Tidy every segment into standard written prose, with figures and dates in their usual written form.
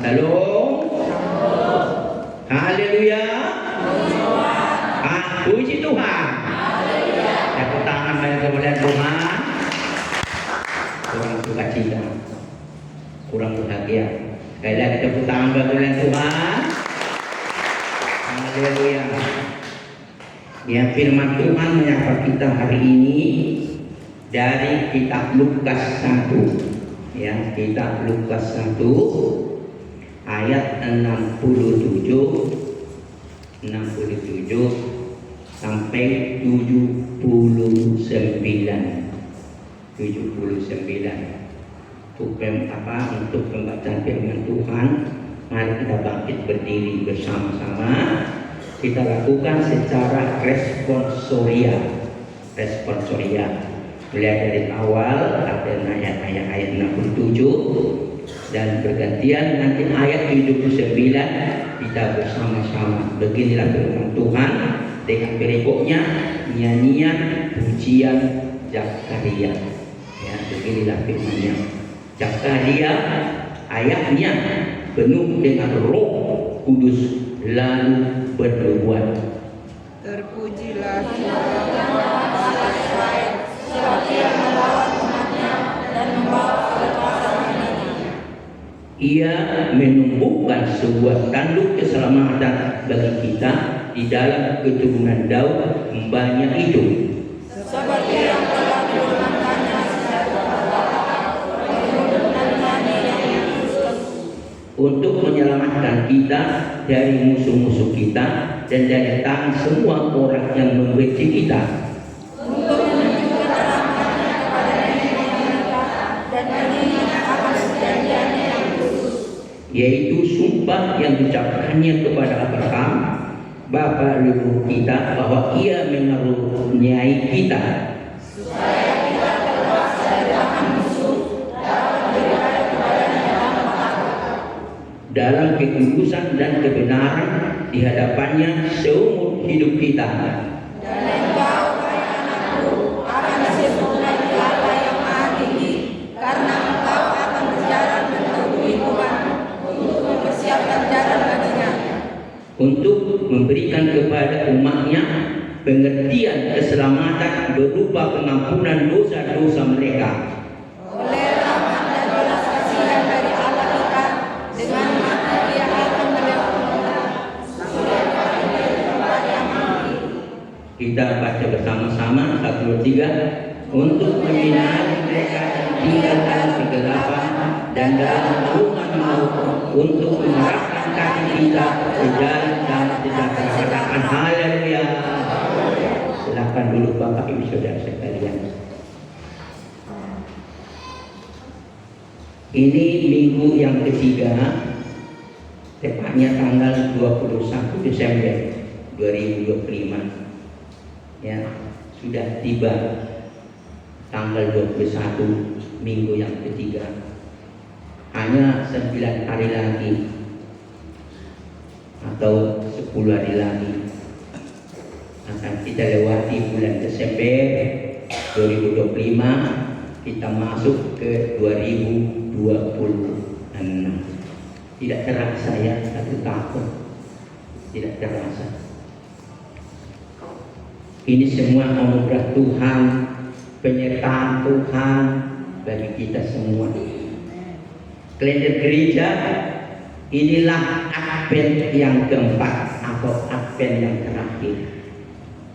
Shalom. Haleluya. Puji Tuhan. Tepuk tangan bagi kemuliaan Tuhan. Kurang sukacita, kurang bahagia. Sekali lagi tepuk tangan bagi kemuliaan Tuhan. Haleluya. Ya, firman Tuhan menyapa kita hari ini dari kitab Lukas 1. Ya, kitab Lukas 1 ayat 67 sampai 79. Untuk pembacaan firman Tuhan, mari kita bangkit berdiri bersama-sama. Kita lakukan secara responsoria. Mulai dari awal ada ayat 67 dan bergantian nanti ayat 79 kita bersama-sama. Beginilah firman Tuhan dengan berikutnya nyanyian pujian Zakaria. Ya, beginilah firman-Nya. Zakaria ayatnya penuh dengan Roh Kudus lalu bernubuat. Terpujilah sebab Ia melawat umatnya dan membawa kekuasaan-Nya. Ia menumbuhkan sebuah tanduk keselamatan bagi kita di dalam keturunan Daud hamba-Nya itu. Seperti yang telah difirmankannya sejak untuk menyelamatkan kita dari musuh-musuh kita dan dari tangan semua orang yang membenci kita. Untuk menunjukkan rahmat-Nya kepada nenek-nenek kita dan mengingat akan perjanjian-Nya yang kudus, yaitu sumpah yang diucapkannya kepada Abraham, bapa leluhur kita, bahwa Ia mengaruniai kita supaya kita terlepas dari tangan musuh dapat beribadah kepada-Nya tanpa takut. dalam kekudusan dan kebenaran di hadapannya seumur hidup kita. Dan engkau, hai anakku, akan disebutkan Bapa yang Maha Tinggi, karena engkau akan berjalan menemui Tuhan untuk mempersiapkan jalan baginya, Untuk memberikan kepada umat-Nya pengertian keselamatan berupa pengampunan dosa-dosa mereka. oleh rahmat dan belas kasihan dari Allah kita, dengan mana Dia akan melewati kita sampai kepada tempat yang tinggi. Kita baca bersama-sama 1, 2, 3. Untuk menyinari mereka yang tinggal dalam kegelapan dan dalam naungan maut, untuk mengarahkan kaki kita ke jalan dan sejahtera. Haleluya. Silakan dulu Bapak Ibu Saudara sekalian. Ini minggu yang ketiga, tepatnya tanggal 21 Desember 2025. Ya, sudah tiba tanggal 21 minggu yang ketiga. Hanya 9 hari lagi atau 10 hari lagi akan kita lewati bulan Desember 2025. Kita masuk ke 2026. Tidak terasa ya, 1 tahun. Tidak terasa. Ini semua anugerah Tuhan, penyertaan Tuhan bagi kita semua. Kalender gereja, inilah Advent yang keempat atau Advent yang terakhir.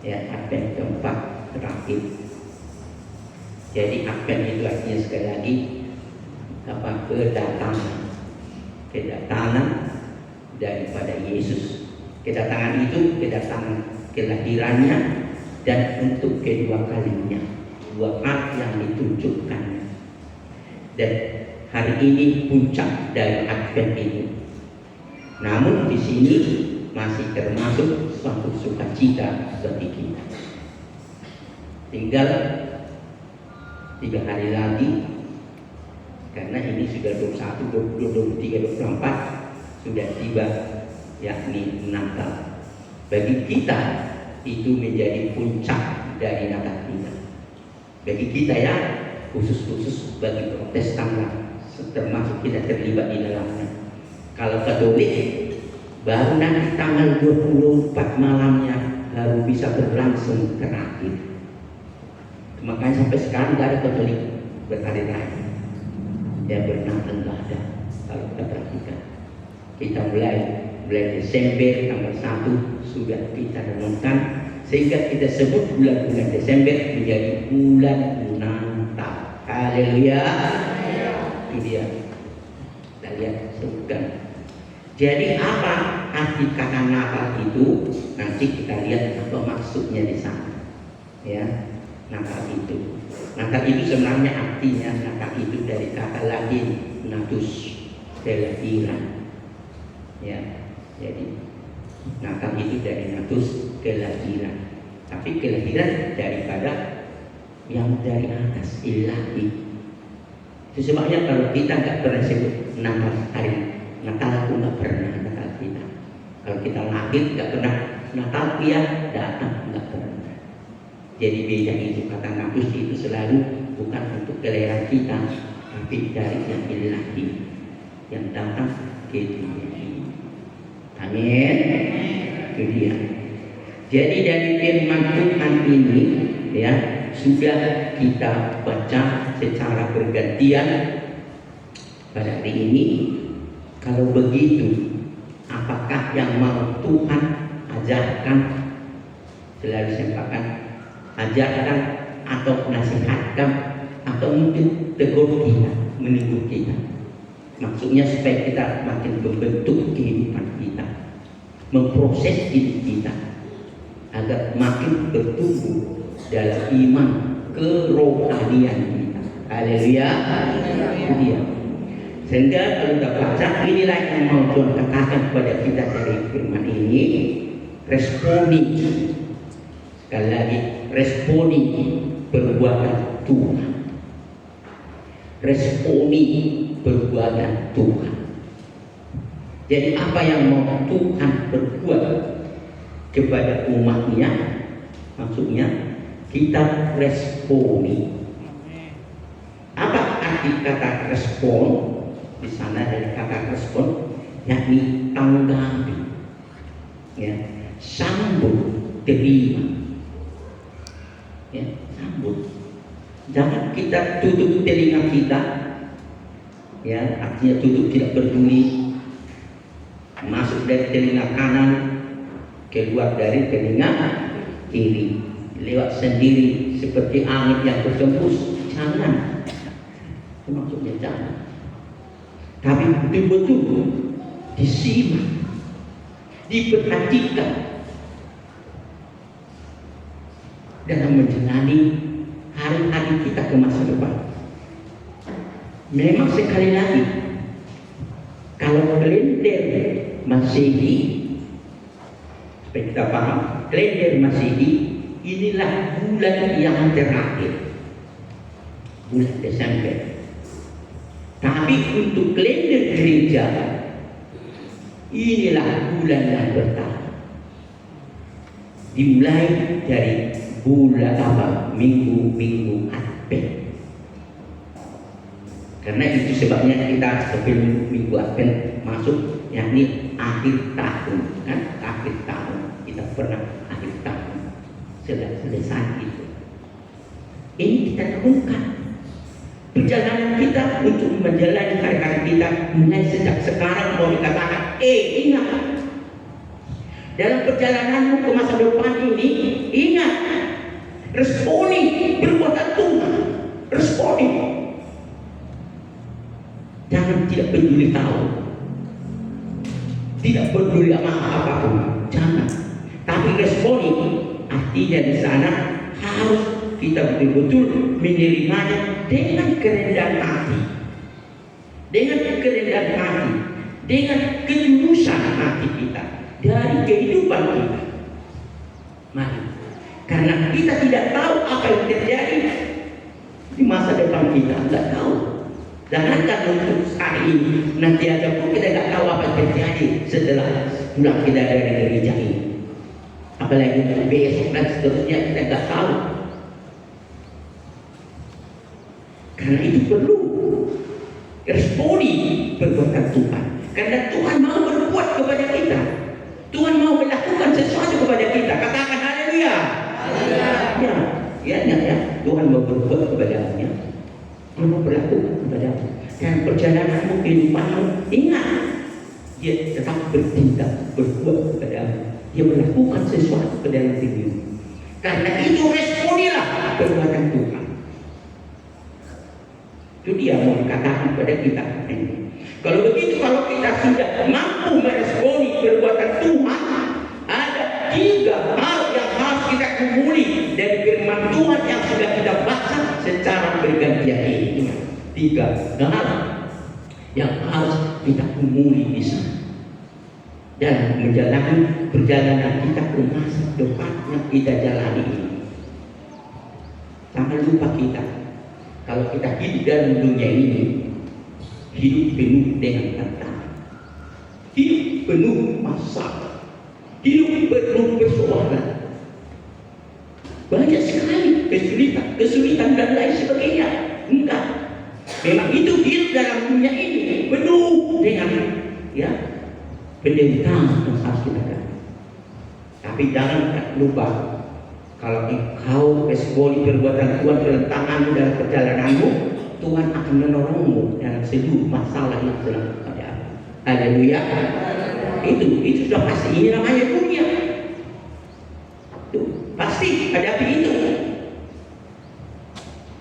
Ya, Advent keempat terakhir. Jadi Advent itu artinya sekali lagi kedatangan daripada Yesus. Kedatangan itu kedatangan kelahirannya dan untuk kedua kalinya, 2 kali yang ditunjukkannya. Dan hari ini puncak dari Advent ini. Namun di sini masih termasuk suatu sukacita bagi kita. Tinggal 3 hari lagi, karena ini sudah 21, 22, 23, 24 sudah tiba, yakni Natal. Bagi kita itu menjadi puncak dari Natal kita. Bagi kita ya, khusus bagi Protestan lah, termasuk kita terlibat di dalamnya. Kalau Katolik baru nanti tanggal 24 malamnya baru bisa berlangsung terakhir. Makanya sampai sekarang nggak ada Katolik berhari raya. Ya Natal nggak ada. Kalau kita perhatikan, kita mulai Desember tanggal 1 sudah kita renungkan, sehingga kita sebut bulan-bulan Desember menjadi bulan Natal. Haleluya. Itu dia. Kita lihat sebutkan. Jadi apa arti kata Natal itu? Nanti kita lihat apa maksudnya di sana. Ya, Natal itu. Natal itu sebenarnya artinya Natal itu dari kata Latin natus, kelahiran. Ya, jadi Natal itu dari natus, kelahiran. Tapi kelahiran daripada yang dari atas, ilahi. Itu sebabnya kalau kita nggak pernah sebut Natal hari Natal, aku nggak pernah Natal kita. Kalau kita lahir nggak pernah Natal dia datang, nggak pernah. Jadi beda itu, kata natus itu selalu bukan untuk kelahiran kita, tapi dari yang ilahi yang datang ke dunia ini. Amin. Itu dia. Jadi dari firman Tuhan ini ya sudah kita baca secara bergantian pada hari ini. Kalau begitu, apakah yang mau Tuhan ajarkan, selalu sampaikan, ajarkan atau nasihatkan, atau mungkin tegur kita, menegur kita? Maksudnya supaya kita makin membentuk kehidupan kita, memproses hidup kita agar makin bertumbuh dalam iman kerohanian kita. Haleluya. Dia. Sehingga kalau kita baca, inilah yang mau Tuhan katakan kepada kita dari firman ini. Responi, sekali lagi, responi perbuatan Tuhan. Responi perbuatan Tuhan. Jadi apa yang mau Tuhan berbuat kepada umatnya, maksudnya kita responi. Apa arti kata respon? Di sana dari kata respon, yakni tanggapi, ya, sambut, terima, ya, sambut. Jangan kita tutup telinga kita, ya, artinya tutup, tidak peduli, masuk dari telinga kanan, keluar dari telinga kiri, lewat sendiri seperti angin yang berhembus. Jangan, itu maksudnya jangan. Tapi betul-betul disimak, diperhatikan dalam menjalani hari-hari kita ke masa depan. Memang sekali lagi, kalau kalender Masehi, supaya kita paham, kalender Masehi inilah bulan yang terakhir, bulan Desember. Tapi untuk kalender gereja, inilah bulan yang pertama. Dimulai dari bulan apa? Minggu Advent. Karena itu sebabnya kita sebelum minggu Advent masuk, yakni akhir tahun, kan? Akhir tahun kita pernah akhir tahun selesai itu. Ini kita temukan perjalanan kita untuk menjalani hari-hari kita mulai sejak sekarang. Mau dikatakan, ingat, dalam perjalananmu ke masa depan ini, ingat, responi perbuatan Tuhan, responi. Jangan tidak peduli tahu, tidak peduli apapun, jangan. Tapi responi artinya di sana harus kita betul-betul menerimanya dengan kerendahan hati, dengan kerendahan hati, dengan ketulusan hati kita dari kehidupan kita. Mari, karena kita tidak tahu apa yang terjadi di masa depan kita, tidak tahu. Jangankan untuk hari ini, nanti aja pun kita tidak tahu apa yang terjadi setelah pulang kita dari gereja ini. Apalagi untuk besok dan seterusnya, kita tidak tahu. Karena itu perlu responi perbuatan Tuhan. Karena Tuhan sesuatu kepada kita. Katakan haleluya. Ya, Tuhan mau berbuat kepadamu, ya. Dia mau berlaku kepadamu. Dan perjalananmu, kehidupanmu, ingat, dia tetap bertindak, berbuat kepadamu. Dia melakukan sesuatu ke dalam dirimu. Karena itu responilah perbuatan Tuhan. Itu dia mau katakan kepada kita. Kalau begitu, kalau kita sudah mampu meresponi perbuatan Tuhan, ada 3 hal yang harus kita kumuli dari firman Tuhan yang sudah kita baca secara bergantian ini. 3 hal yang harus kita kumuli di sana dan menjalani perjalanan kita ke masa depan yang kita jalani ini. Jangan lupa kita, kalau kita hidup dalam dunia ini, hidup penuh dengan tantangan, hidup penuh masalah, hidup penuh persoalan, banyak sekali kesulitan dan lain sebagainya. Enggak, memang itu hidup dalam dunia ini penuh dengan penderitaan yang harus kita hadapi. Tapi jangan lupa, kalau engkau responi perbuatan Tuhan dalam tanganmu dalam perjalananmu, Tuhan akan menolongmu dalam seluruh masalah yang sedang terjadi. Haleluya. Itu sudah pasti. Ini namanya dunia. Tuh, pasti hadapi itu.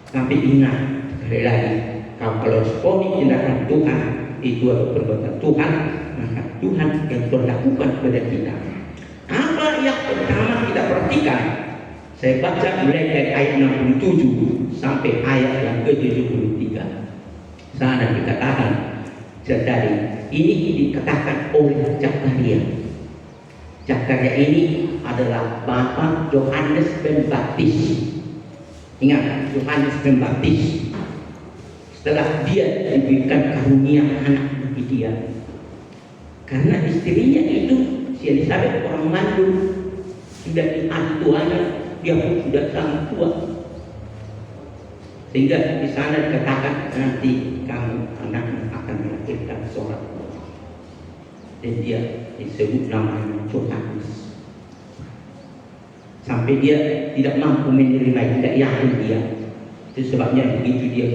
Tapi ingat, sekali lagi, kalau responi tindakan Tuhan itu adalah perbuatan Tuhan, maka Tuhan yang berlakukan kepada kita. Apa yang pertama kita perhatikan? Saya baca mulai dari ayat 67 sampai ayat yang ke-73. Sana dikatakan, jadi ini dikatakan oleh Zakaria. Zakaria ini adalah bapa Yohanes Pembaptis. Ingat, Yohanes Pembaptis. Setelah dia diberikan karunia anak bagi dia, karena istrinya itu si Elizabeth orang mandul, sudah diadu tuanya, dia pun sudah sangat tua, sehingga di sana dikatakan nanti kamu anak akan melahirkan seorang, dan dia disebut namanya Yohanes. Sampai dia tidak mampu menerima, tidak yakin dia. Itu sebabnya begitu dia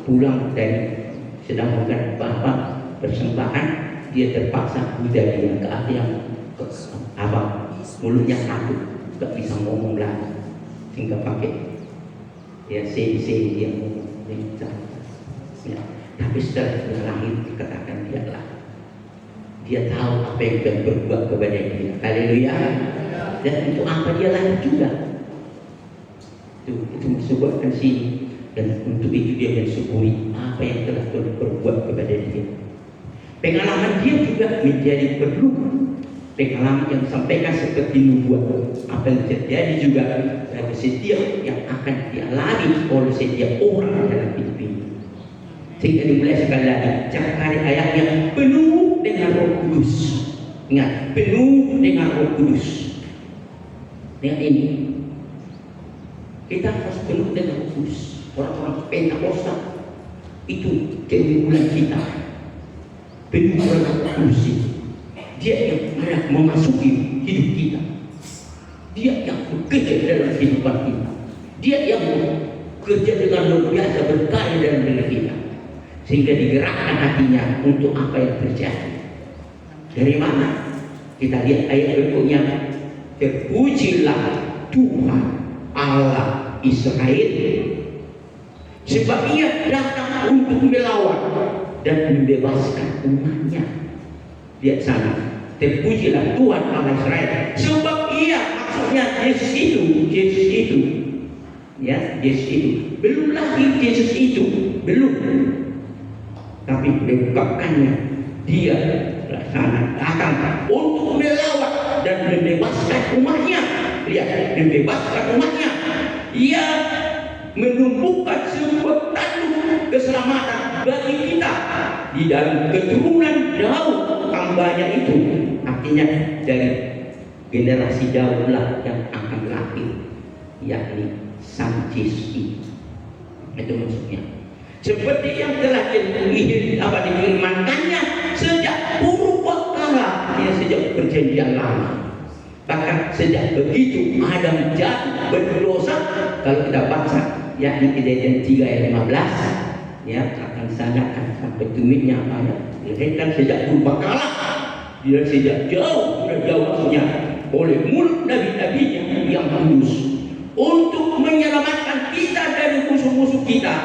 pulang dari sedang makan bapak persembahan, dia terpaksa udah dia ke yang ke abang, mulutnya sakit, tak bisa ngomong lagi, sehingga pakai seni dia ngomong. Ya. Tapi setelah dia lahir dikatakan dia tahu apa yang Tuhan berbuat kepada dia. Haleluya. Dan untuk apa dia lahir juga. Itu disebutkan sini. Dan untuk itu dia mensyukuri apa yang telah Tuhan berbuat kepada dia. Pengalaman dia juga menjadi perlu pengalaman yang disampaikan seperti nubuat. Apa yang terjadi juga bagi setiap yang akan dialami oleh setiap orang dalam hidup ini. Sehingga dimulai sekali lagi Zakaria ayat yang penuh dengan Roh Kudus. Ingat, penuh dengan Roh Kudus. Dengan ini kita harus penuh dengan Roh Kudus. Orang-orang Pentakosta itu keunggulan kita, penuh dengan Roh Kudus. Dia yang hendak memasuki hidup kita, dia yang bekerja dalam kehidupan kita, dia yang bekerja dengan luar biasa berkarya dalam diri kita, sehingga digerakkan hatinya untuk apa yang terjadi. Dari mana? Kita lihat ayat berikutnya. Terpujilah Tuhan Allah Israel, sebab ia datang untuk melawan dan membebaskan umatnya. Lihat sana, terpujilah Tuhan Allah Israel, sebab ia, maksudnya Yesus itu, ya, Yesus itu belum lahir, Yesus itu belum, tapi diungkapkannya dia sana datang untuk melawan dan membebaskan umatnya. Lihat, membebaskan umatnya. Ia menumbuhkan sebuah tanduk keselamatan bagi kita di dalam keturunan Daud hambanya itu. Artinya dari generasi Daud lah yang akan lahir, yakni Sang Yesus itu maksudnya. Seperti yang telah difirmankannya sejak purba kala, sejak perjanjian lama. Bahkan sejak begitu Adam jatuh berdosa, kalau kita baca yakni Kejadian 3 ayat 15, ya akan sandarkan sampai tumitnya apa ya? Dilahirkan sejak purbakala, dia sejak jauh, sudah jauh maksudnya, oleh mulut nabi-nabinya yang kudus untuk menyelamatkan kita dari musuh-musuh kita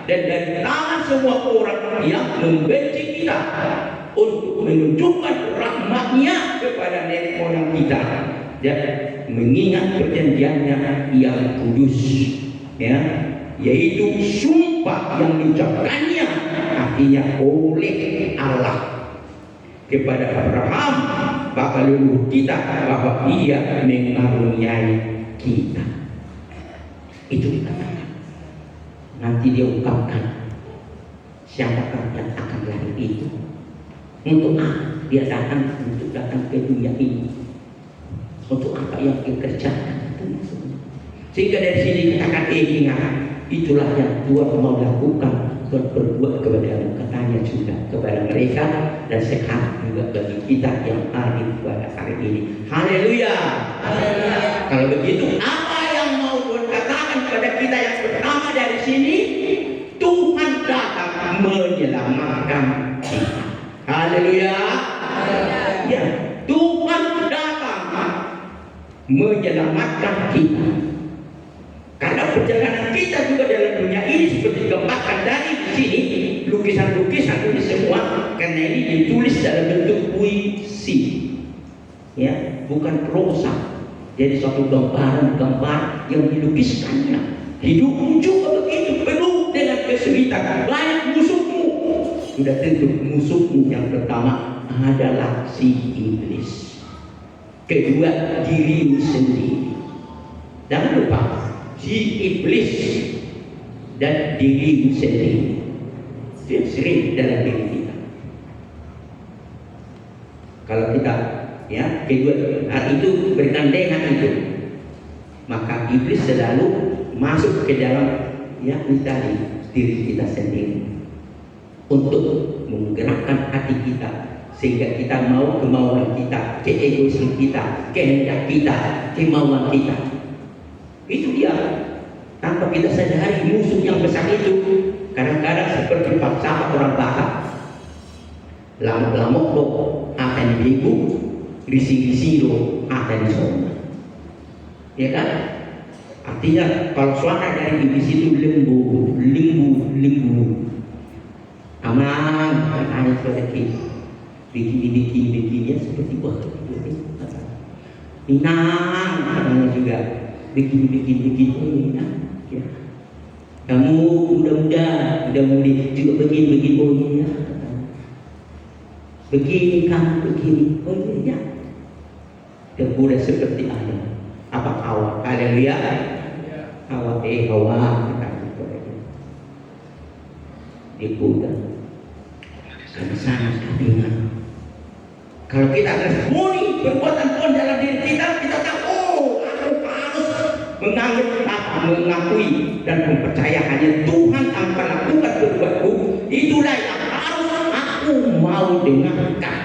dan dari tangan semua orang yang membenci kita, untuk menunjukkan rahmat-Nya kepada nenek moyang kita dan mengingat perjanjiannya yang kudus, ya, yaitu sumpah yang diucapkannya, artinya oleh Allah kepada Abraham bapa leluhur kita, bahwa Ia mengaruniai kita. Itu dikatakan. Nanti dia ungkapkan siapakah yang akan lahir itu. Untuk apa dia datang? Untuk datang ke dunia ini. Untuk apa yang dia kerjakan? Sehingga dari sini kita akan ingat, itulah yang Tuhan mau lakukan, Tuhan berbuat kepada katanya juga kepada mereka, dan sekarang juga bagi kita yang ada pada hari ini. Haleluya. Kalau begitu, apa yang mau Tuhan katakan kepada kita yang pertama dari sini? Tuhan datang menyelamatkan kita. Haleluya. Ya, Tuhan datang menyelamatkan kita. Karena perjalanan kita juga dalam dunia ini seperti digambarkan dari sini, lukisan-lukisan ini semua, karena ini ditulis dalam bentuk puisi, ya, bukan prosa. Jadi suatu gambar yang dilukiskannya. Hidupmu juga begitu, penuh dengan kesulitan, banyak musuhmu. Sudah tentu musuhmu yang pertama adalah si iblis, kedua dirimu sendiri. Jangan lupa, si iblis dan dirimu sendiri itu yang sering dalam diri kita. Kalau kita, ya, kedua itu bergandengan itu, maka iblis selalu masuk ke dalam, ya, tadi diri kita sendiri untuk menggerakkan hati kita sehingga kita mau kemauan kita, keegoisan kita, kehendak kita, kemauan kita. Itu dia. Tanpa kita sadari musuh yang besar itu kadang-kadang seperti falsafat orang Batak. Lamok-lamok lo akan diibu, risi-risi lo akan disoma. Ya kan? Artinya kalau suara dari iblis itu lembu. Aman, hanya seperti bikin ya seperti buah Minang katanya juga bikin ya. Kamu muda-mudi juga begini oh iya, begini kamu begini oh iya, dan muda seperti ayam. Apa Hawa? Haleluya. Hawa digoda karena sangat kebingungan. Kalau kita harus murni perbuatan Tuhan dalam diri kita, kita tahu, oh, aku harus mengakui dan mempercaya hanya Tuhan tanpa lakukan berbuatku. Itulah yang harus aku mau dengarkan.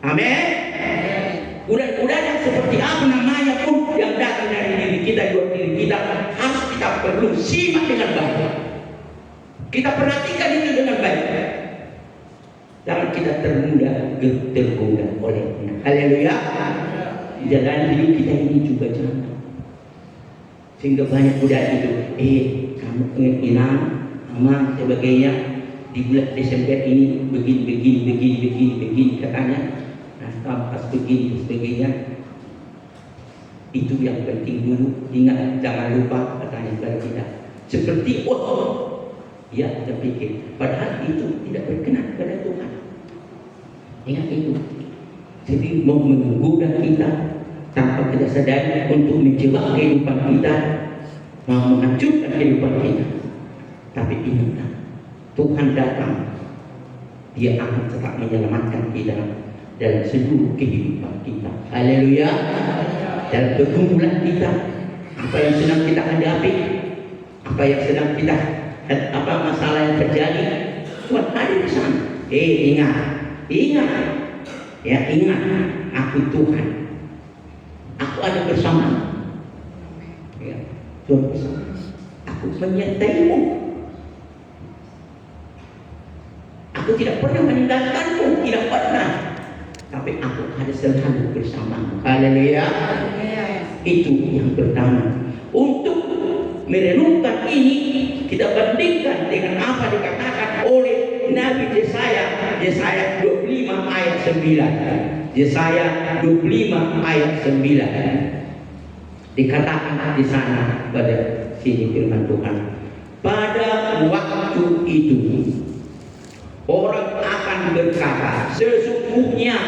Amin. Udah yang seperti apa namanya pun yang datang dari diri kita, dua diri kita, harus kita perlu simak dengan baik. Kita perhatikan itu dengan baik. Jangan kita tergoda olehnya. Haleluya. Jalan hidup kita ini juga jangan. Sehingga banyak budak itu, kamu pengen aman sebagainya, di bulan Desember ini begini katanya. Pas begini sebagainya. Itu yang penting dulu. Ingat, jangan lupa katanya kepada kita. Seperti ya, kita pikir padahal itu tidak berkenan kepada Tuhan. Ingat itu. Jadi mau menggoda kita tanpa kita sadari untuk menjebak kehidupan kita, mau menghancurkan kehidupan kita. Tapi ingatlah, Tuhan datang, Dia akan tetap menyelamatkan kita dalam seluruh kehidupan kita. Haleluya. Dalam pergumulan kita, apa yang sedang kita hadapi, apa yang sedang kita, apa masalah yang terjadi, Tuhan ada di sana. Ingat, ya, ingat, aku Tuhan. Aku ada bersama. Ya, Tuhan bersama. Aku menyertaimu. Aku tidak pernah meninggalkanmu, tidak pernah. Tapi aku ada selalu bersamamu. Haleluya. Itu yang pertama. Untuk merenungkan ini, kita bandingkan dengan apa dikatakan oleh Nabi Yesaya, Yesaya 25 ayat 9. Yesaya 25 ayat 9. Dikatakan di sana pada sini firman Tuhan. Pada waktu itu orang akan berkata, sesungguhnya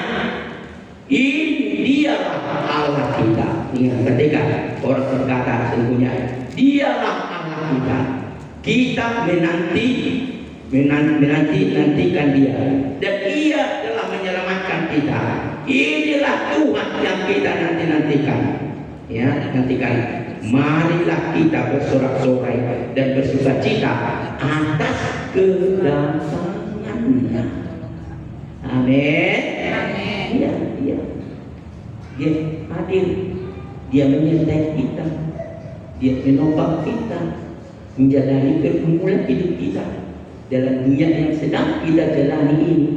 ini dialah Allah kita. Ingat, ketika orang berkata sesungguhnya dialah Allah kita, kita menantikan dia, dan ia telah menyelamatkan kita. Inilah Tuhan yang kita nantikan. Ya, nantikan. Marilah kita bersorak-sorai dan bersukacita atas kedatangannya. Amin. Iya. Dia hadir, dia menyertai kita, dia menopang kita, menjalani pergumulan hidup kita dalam dunia yang sedang kita jalani ini.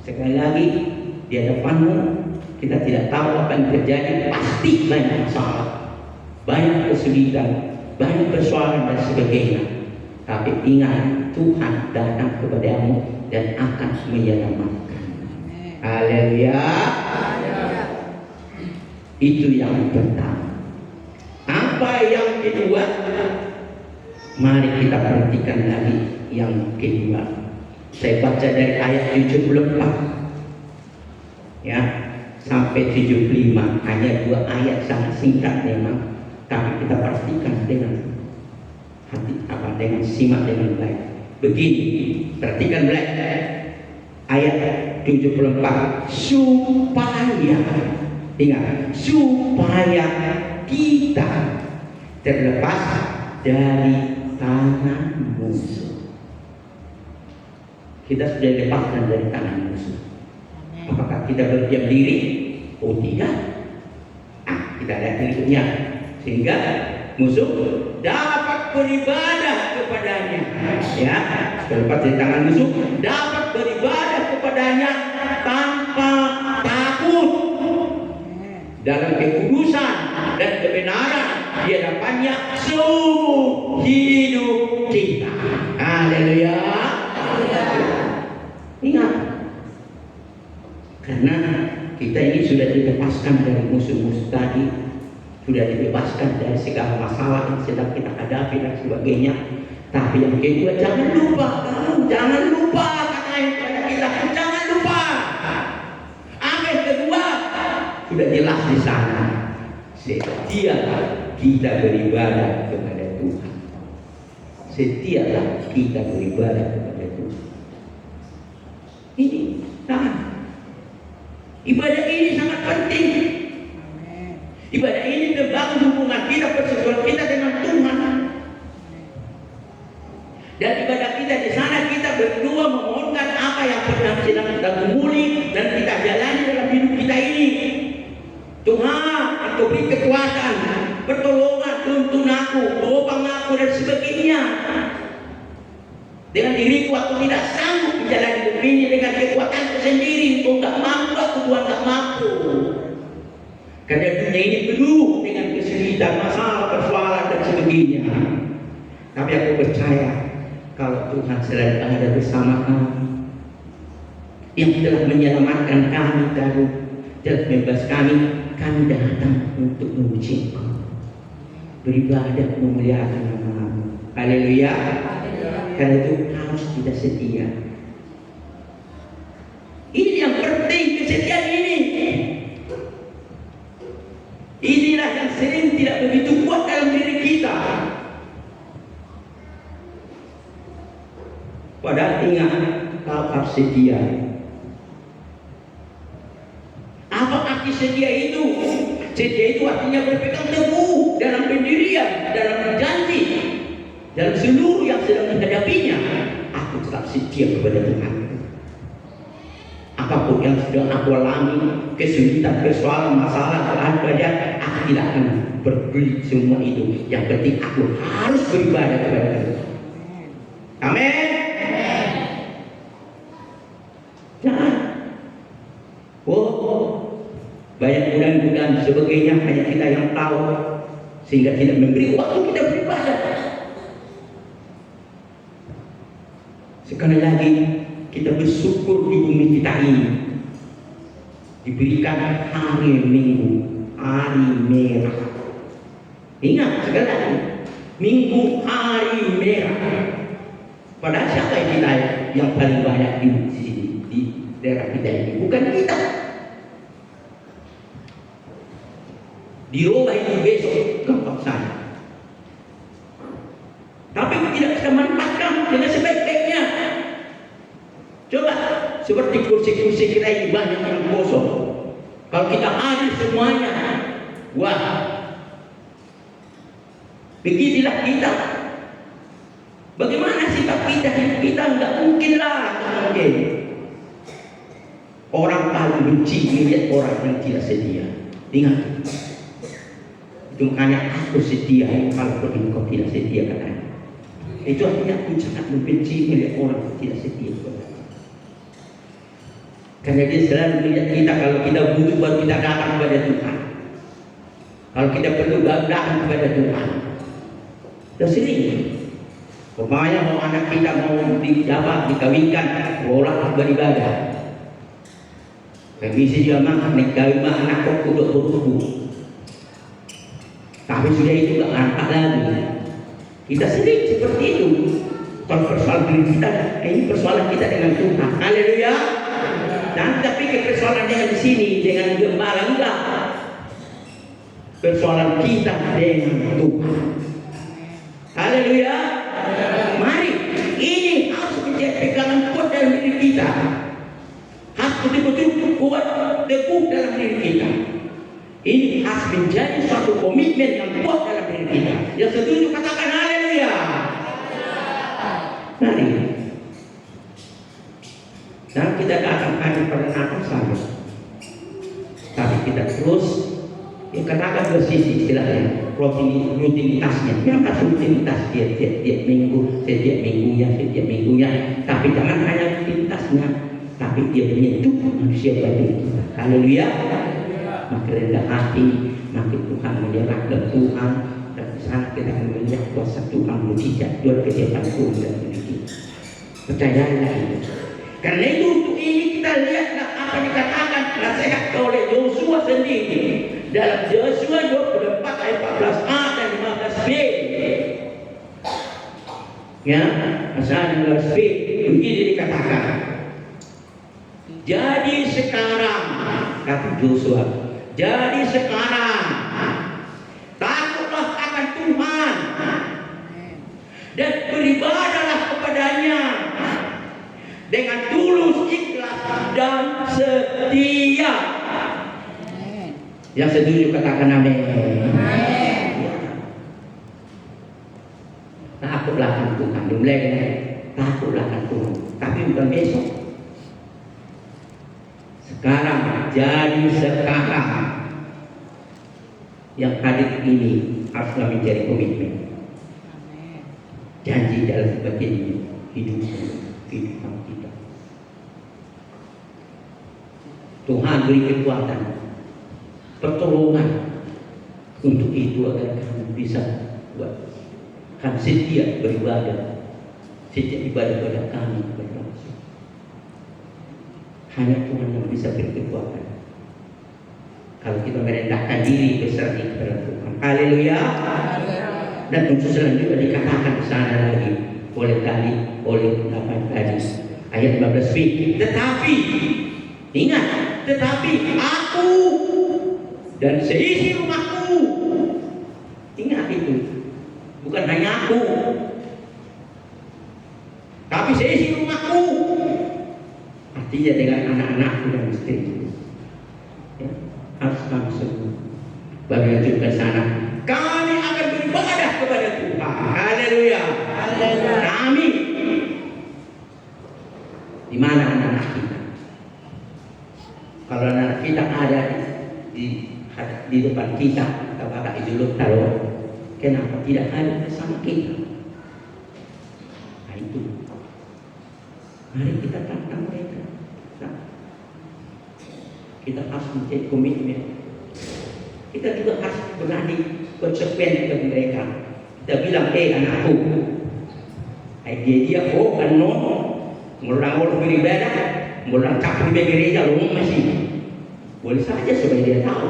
Sekali lagi, di hadapanmu kita tidak tahu apa yang terjadi. Pasti banyak masalah, banyak kesulitan, banyak persoalan dan sebagainya. Tapi ingat, Tuhan datang kepadamu dan akan menyelamatkan. Haleluya. Itu yang pertama. Apa yang kedua? Mari kita perhatikan lagi yang kedua. Saya baca dari ayat 74 ya sampai 75. Hanya 2 ayat, sangat singkat memang, tapi kita perhatikan dengan hati, dengan simak dengan baik. Begini, perhatikan baik ayat 74. Supaya kita terlepas dari tangan musuh. Kita sudah dilepaskan dari tangan musuh. Apakah kita berdiam diri? Oh tidak. Kita lihat berikutnya. Sehingga musuh dapat beribadah kepadanya. Ya, terlepas dari tangan musuh, dapat beribadah kepadanya tanpa takut, dalam kekudusan dan kebenaran di hadapannya seumur hidup kita. Haleluya. Ingat, karena kita ini sudah dilepaskan dari musuh-musuh tadi, sudah dibebaskan dari segala masalah yang sedang kita hadapi dan sebagainya. Tapi yang kedua, jangan lupa katanya kepada kita, jangan lupa. Apa yang kedua? Sudah jelas di sana. Setialah kita beribadah kepada Tuhan. Setialah kita beribadah kepada Tuhan. Ini tahan. Ibadah ini sangat penting. Ibadah ini membangun hubungan kita, persekutuan kita dengan Tuhan. Dan ibadah kita di sana, kita berdua memohonkan apa yang sedang kita gumuli dan kita jalani dalam hidup kita ini. Tuhan, Engkau beri kekuatan, pertolongan, tuntun aku, topang aku dan sebagainya. Dengan diriku aku tidak sanggup menjalani hidup ini dengan kekuatanku sendiri. Engkau tak mampu, aku Tuhan tak mampu. Karena dunia ini penuh dengan kesulitan, masalah, persoalan dan sebagainya. Tapi aku percaya kalau Tuhan selalu ada bersama kami, yang telah menyelamatkan kami, telah membebas kami datang untuk memuji Engkau, beribadah, memuliakan nama-Mu. Haleluya. Karena itu harus kita setia. Ini yang penting, kesetiaan ini. Inilah yang sering tidak begitu kuat dalam diri kita. Padahal ingat, kau harus setia. Apa arti setia itu? Setia itu artinya berpegang teguh dalam pendirian, dalam berjanji, dalam seluruh yang sedang menghadapinya. Aku tetap setia kepada Tuhan. Apapun apapun yang sedang aku alami, kesulitan, persoalan, masalah, apa saja, aku tidak akan berbelit semua itu. Yang penting aku harus beribadah kepada Tuhan. Amin. Jangan. Banyak bulan-bulan sebagainya hanya kita yang tahu, sehingga tidak memberi waktu kita beribadah. Sekali lagi kita bersyukur di bumi kita ini diberikan hari Minggu, hari merah. Ingat sekali lagi, Minggu hari merah. Padahal siapa yang kita yang paling banyak di sini, di daerah kita ini? Bukan kita. Dirubah itu besok gampang saja. Tapi tidak bisa manfaatkan dengan sebaik-baiknya. Coba seperti kursi-kursi kita ini banyak yang kosong. Kalau kita hadir semuanya, wah, beginilah kita. Bagaimana sikap kita? Kita nggak mungkin lah, mungkin. Orang paling benci melihat orang yang tidak setia. Ingat, itu makanya aku setia kalau engkau tidak setia katanya. Itu artinya aku sangat membenci melihat orang yang tidak setia. Karena dia selalu melihat kita, kalau kita butuh baru kita datang kepada Tuhan. Kalau kita perlu datang kepada Tuhan. Dan sering, umpamanya mau anak kita mau dikawinkan, orang beribadah. Permisi dia mah nikah anak kok udah berkubu. Tapi sudah itu gak angkat lagi. Kita sering seperti itu. Kalau persoalan diri kita, ini persoalan kita dengan Tuhan. Haleluya. Dan kita pikir persoalan dengan di sini dengan gembala, enggak. Persoalan kita dengan Tuhan. Haleluya. Mari, ini harus menjadi pegangan kuat dalam diri kita. Harus betul-betul kuat teguh dalam diri kita. Ini harus menjadi suatu komitmen yang kuat dalam diri kita. Yang setuju katakan haleluya. Mari. Dan kita datang hadir pada Natal saja. Tapi kita terus katakan bersisi istilahnya, rutinitasnya. Yang rutinitas tiap minggu, setiap minggunya. Tapi jangan hanya rutinitasnya, tapi dia menyentuh manusia batin kita. Haleluya. Makin rendah hati, makin Tuhan menyerah ke Tuhan, dan di sana kita akan melihat kuasa Tuhan mujizat luar biasa Tuhan dan kita. Percayalah itu. Karena itu untuk ini kita lihatlah apa yang dikatakan nasihat oleh Yosua sendiri dalam Yosua 24 ayat 14a dan 15b. Ya, pasal 15b begini dikatakan. Jadi sekarang kata Yosua, jadi sekarang takutlah akan Tuhan dan beribadahlah kepadanya dengan tulus, ikhlas dan setia. Yang setuju katakan amin. Takutlah akan Tuhan. Dimulai takutlah akan Tuhan. Tapi bukan besok. Sekarang, jadi sekarang. Yang hadir ini haruslah menjadi komitmen. Janji dalam batin hidup kehidupan kita. Tuhan beri kekuatan, pertolongan untuk itu agar kami bisa buat kami setia beribadah, setiap ibadah kami berlangsung. Hanya Tuhan yang bisa beri kekuatan. Kalau kita merendahkan diri besar kepada Tuhan. Haleluya. Dan untuk selanjutnya dikatakan di sana lagi oleh tadi ayat 15b. Tetapi ingat, tetapi aku dan seisi rumahku. Ingat itu. Bukan hanya aku, tapi seisi rumahku. Artinya dengan anak-anakku dan istriku. Ya, harus kami semua. Bagi yang ke sana, kami akan beribadah kepada Tuhan. Haleluya. Kami. Di mana anak-anak kita? Kalau anak kita ada di depan kita, kata Ijuluk taruh, kenapa tidak ada bersama kita? Nah itu, mari kita tantang mereka. Nah, kita harus menjadi komitmen. Kita juga harus berani konsekuensi bagi mereka. Kita bilang, anakku, dia kan orang beribadah, orang capek di gereja, lu masih boleh saja supaya dia tahu.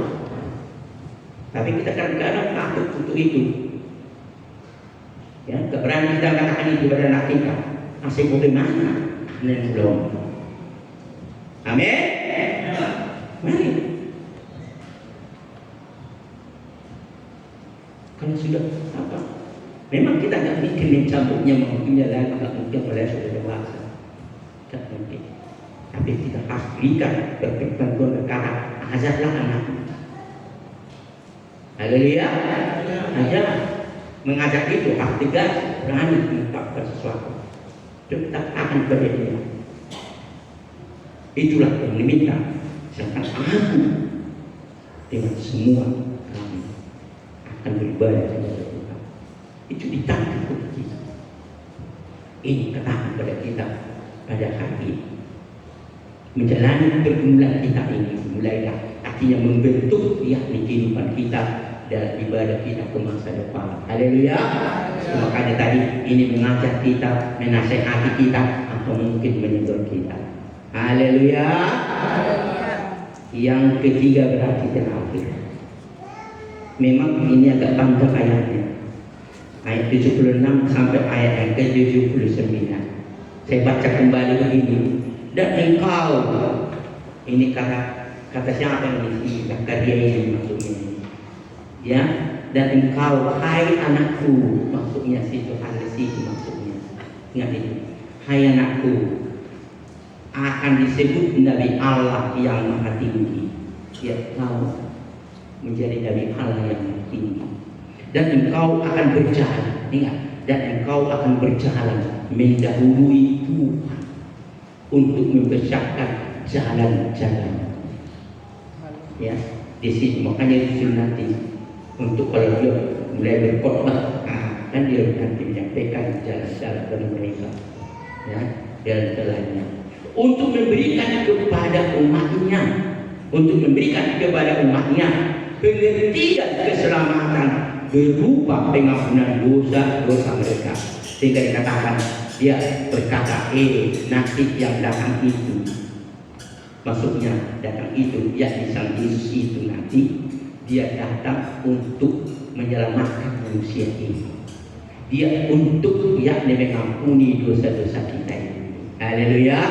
Tapi kita kadang-kadang takut untuk itu. Ya, tak berani kita katakan itu kepada anak kita. Masih bagaimana? Belum. Amin. Mari. Kalau sudah apa? Memang kita nggak mungkin mencambuknya, mungkinnya lagi, nggak mungkin oleh sudah dewasa. Tak mungkin. Tapi kita harus berikan bantuan perkara. Ajarlah anak. Haleluya. Ajar. Mengajak itu harus tegas, berani mengungkapkan sesuatu. Tetap akan pada dia. Itulah yang diminta. Sedangkan aku dengan semua kami akan beribadah kepada Tuhan. Itu ditangkap kepada kita. Ini katakan pada kita pada hari ini. Menjalani pergumulan kita ini mulailah artinya membentuk yakni kehidupan kita dalam ibadah kita ke masa depan. Haleluya. Makanya tadi ini mengajak kita, menasihati kita atau mungkin menegur kita. Haleluya. Yang ketiga berarti terakhir. Memang ini agak panjang ayatnya. Ayat 76 sampai ayat yang ke-79. Saya baca kembali begini. Dan engkau, ini kata siapa yang isi? Kata dia ini maksudnya. Ya, dan engkau, hai anakku, maksudnya situ halisi maksudnya. Ingat itu, hai anakku, akan disebut Nabi Allah yang maha tinggi. Ya, kau menjadi Nabi Allah yang maha tinggi. Dan engkau akan berjalan, ingat, dan engkau akan berjalan mendahului Tuhan untuk membesarkan jalan-jalan. Ya, di sini makanya disuruh nanti untuk kalau dia mulai berkhotbah, kan dia nanti menyampaikan jalan-jalan kepada mereka, ya, jalan-jalannya untuk memberikan kepada umatnya, pengertian keselamatan berupa pengampunan dosa mereka. Sehingga dikatakan dia berkata, nanti yang datang itu, maksudnya datang itu, yakni Sang Yesus itu nanti dia datang untuk menyelamatkan manusia ini. Dia untuk yakni mengampuni dosa-dosa kita ini. Haleluya.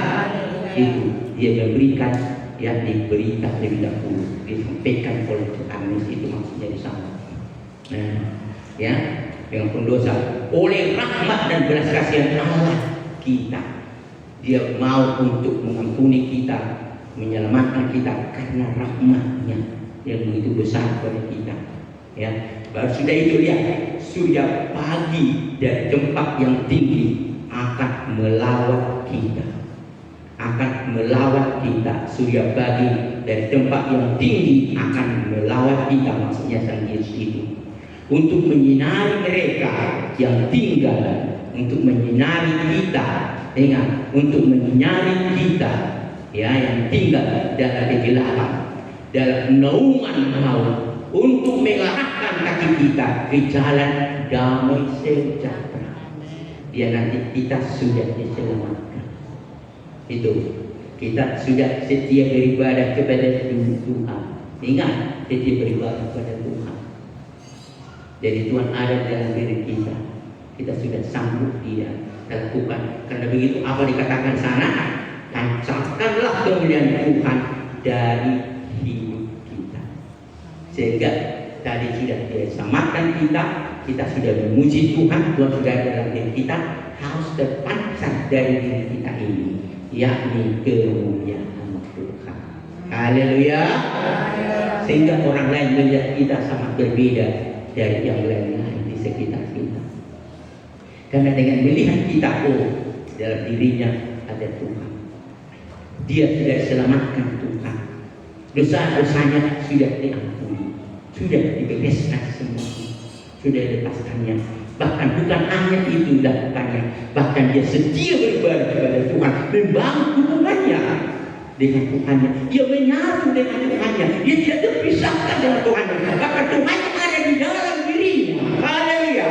Itu dia memberikan yakni berita lebih dahulu disampaikan oleh Tuhan. Itu maksudnya di sana. Nah, ya, pengampun dosa oleh rahmat dan belas kasihan Allah kita. Dia mau untuk mengampuni kita, menyelamatkan kita karena rahmatnya yang begitu besar pada kita. Ya, baru sudah itu lihat, surya pagi dari tempat yang tinggi akan melawat kita. Surya pagi dari tempat yang tinggi akan melawat kita, maksudnya Sang Yesus itu. Untuk menyinari mereka yang tinggal, untuk menyinari kita, untuk menyinari kita, ya, yang tinggal dalam kegelapan, dalam naungan maut, untuk mengarahkan kaki kita ke jalan damai sejahtera. Dia nanti kita sudah diselamatkan. Itu kita sudah setia beribadah kepada Tuhan. Ingat, setia beribadah kepada Tuhan. Jadi Tuhan ada dalam diri kita. Kita sudah sanggup dia lakukan. Karena begitu apa dikatakan sana, tancapkanlah kemuliaan Tuhan dari hidup kita. Sehingga tadi sudah dia selamatkan kita sudah memuji Tuhan sudah dalam diri kita, harus terpancar dari diri kita ini, yakni kemuliaan Tuhan. Haleluya. Sehingga orang lain melihat kita sangat berbeda dari yang lain di sekitar kita. Karena dengan melihat kita, dalam dirinya ada Tuhan. Dia sudah selamatkan Tuhan. Dosa-dosanya sudah diampuni, sudah dibereskan semua, sudah dilepaskannya. Bahkan bukan hanya itu dilakukannya, bahkan dia setia beribadah kepada Tuhan, membangun hubungannya dengan Tuhannya. Dia menyatu dengan Tuhannya, dia tidak terpisahkan dengan Tuhannya. Bahkan Tuhan ada di dalam dirinya. Haleluya.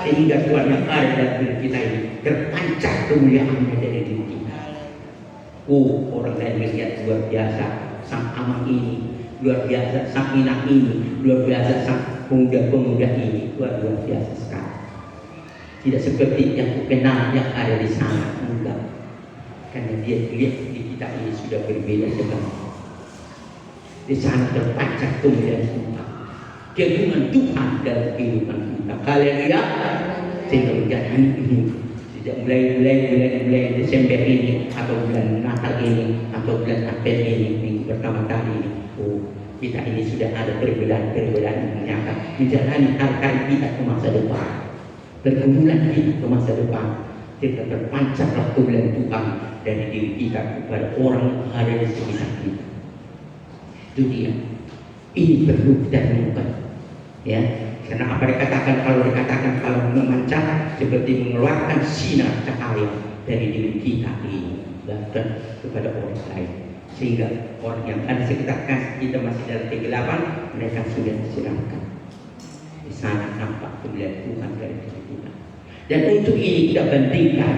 Sehingga Tuhan yang ada dalam diri kita ini terpancar kemuliaannya dari diri kita. Orang lain melihat luar biasa sang amang ini, luar biasa sang inang ini, luar biasa sang pemuda-pemuda ini, luar biasa sekali. Tidak seperti yang kukenal yang ada di sana, enggak. Karena dia lihat di kita ini sudah berbeda sekali. Di sana terpancar kemuliaan Tuhan, keagungan Tuhan dalam kehidupan kita. Haleluya. Sehingga menjadi ini sejak mulai Desember ini atau bulan Natal ini atau bulan Advent ini, minggu pertama kali ini, kita ini sudah ada perbedaan-perbedaan yang nyata menjalani hari-hari kita ke masa depan, pergumulan kita ke masa depan. Kita terpancarlah kemuliaan Tuhan dari diri kita kepada orang yang ada di sekitar kita. Itu dia. Ini perlu kita renungkan, ya. Karena apa dikatakan kalau memancar seperti mengeluarkan sinar cahaya dari diri kita ini bahkan kepada orang lain, sehingga orang yang ada sekitar kita masih dalam kegelapan, mereka sudah diserahkan. Di sana nampak kemuliaan Tuhan dari diri kita. Dan untuk ini kita bandingkan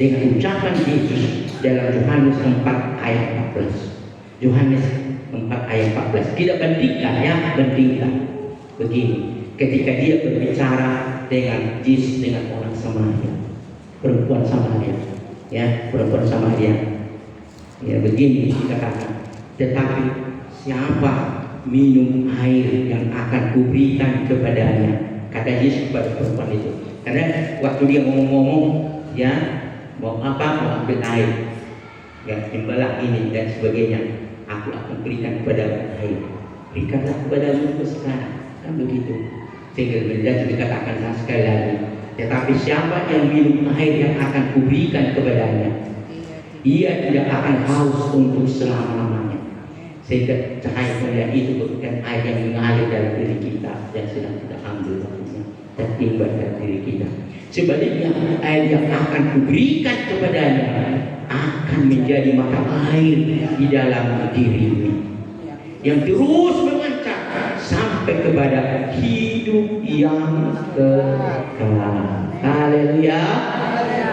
dengan ucapan Yesus dalam Yohanes 4 ayat 14. Yohanes 4 ayat 14. Kita bandingkan begini. Ketika dia berbicara dengan Yesus, dengan orang Samaria, perempuan Samaria, ya begini dikatakan, tetapi siapa minum air yang akan kuberikan kepadanya, kata Yesus kepada perempuan itu. Karena waktu dia ngomong-ngomong, ya mau ambil air, ya timbalah ini dan sebagainya, aku akan berikan kepada air, berikanlah kepada aku sekarang, kan begitu. Sehingga benda dikatakan sekali lagi, tetapi siapa yang minum air yang akan kuberikan kepadanya, ia tidak akan haus untuk selama-lamanya. Sehingga cahaya kemuliaan itu bukan air yang mengalir dalam diri kita yang sedang kita ambil waktunya dan timbul dalam diri kita. Sebaliknya air yang akan kuberikan kepadanya akan menjadi mata air di dalam dirinya yang terus memancar sampai kepada hidup yang kekal. Haleluya.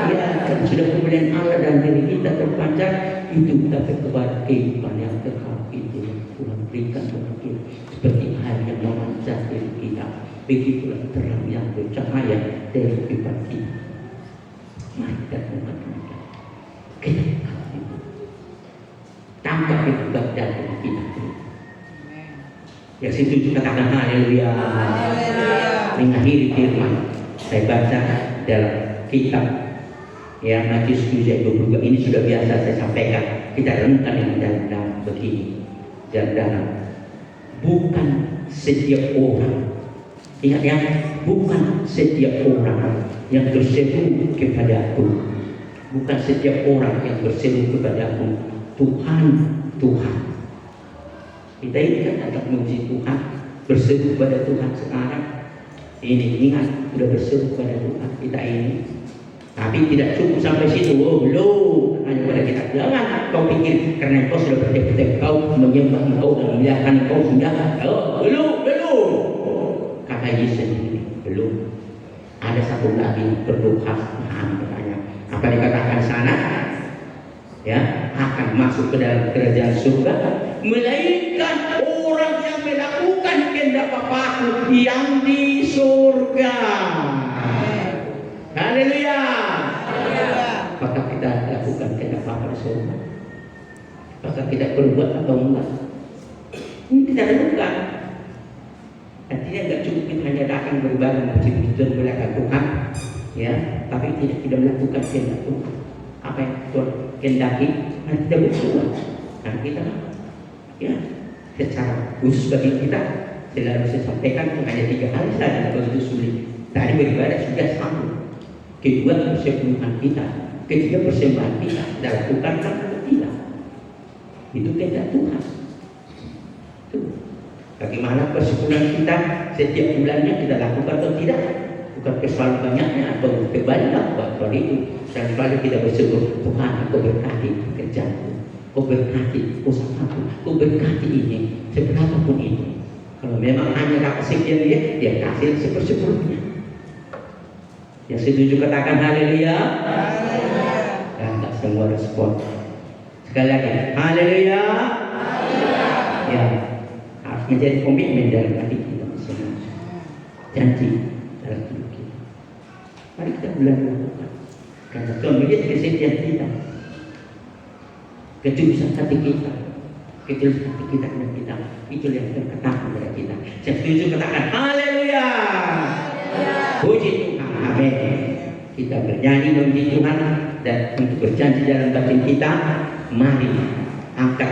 Ya, kan sudah kemudian Allah dan diri kita terpancar, itu kita kepada kehidupan yang kekal itu Tuhan berikan kepada kita seperti air yang memancar dari kita. Begitulah terang yang bercahaya dari kehidupan kita. Mari kita mengatakan kita itu tampak itu dalam kita. Yang situ katakan haleluya. Mengakhiri firman saya baca dalam kitab ya Matius 7:22 ini sudah biasa saya sampaikan. Kita renungkan dengan dalam begini. Dalam bukan setiap orang, ingat ya, bukan setiap orang yang berseru kepadaku, bukan setiap orang yang berseru kepadaku, Tuhan, Tuhan. Kita ini kan agak memuji Tuhan, berseru kepada Tuhan sekarang. Ini ingat, sudah berseru kepada Tuhan kita ini. Tapi tidak cukup sampai situ. Belum. Hanya pada kita. Jangan kau pikir karena kau sudah berdekat, kau menyembah engkau dan memuliakan engkau sudah. Belum. Kata Yesus ini belum. Ada satu lagi berdoa. Katanya. Apa dikatakan sana? Ya, akan masuk ke dalam kerajaan surga, melainkan orang yang melakukan kehendak Bapa-Ku yang di surga. Haleluya. Apakah kita lakukan kehendak Bapa di surga? Apakah kita berbuat atau enggak? Ini kita lakukan. Artinya enggak cukup kita hanya datang beribadah memuji dan memuliakan Tuhan, ya, tapi tidak melakukan kehendak Tuhan. Apa yang Tuhan kehendaki, kita bersyukur. Karena kita, ya, secara khusus bagi kita, selalu saya sampaikan hanya 3 hal saja begitu sulit. Tadi beribadah sudah satu. Kedua, persembahan kita. Ketiga, persembahan kita. Dan lakukan atau tidak. Itu kehendak Tuhan. Tuh. Bagaimana persepuluhan kita setiap bulannya kita lakukan atau tidak? Bukan selalu banyaknya atau kebanyakan soal itu. Selalu kita bersyukur, Tuhan Kau berkati kerjaku, Kau berkati usahaku, Kau berkati ini, seberapapun itu. Kalau memang hanya dapat sekian dia kasih sepersepuluhnya. Yang setuju katakan haleluya. Dan tak semua respon. Sekali lagi, haleluya. Ya, harus menjadi komitmen dalam hati kita masing-masing. Janji dalam hidup kita. Mari kita mulai melakukan. Karena Tuhan melihat kesetiaan kita, ketulusan hati kita, ketulusan hati kita dan kita. Itu yang terkatakan kepada kita. Saya setuju katakan haleluya. Puji Tuhan. Amin. Kita bernyanyi memuji Tuhan dan untuk berjanji dalam batin kita, mari angkat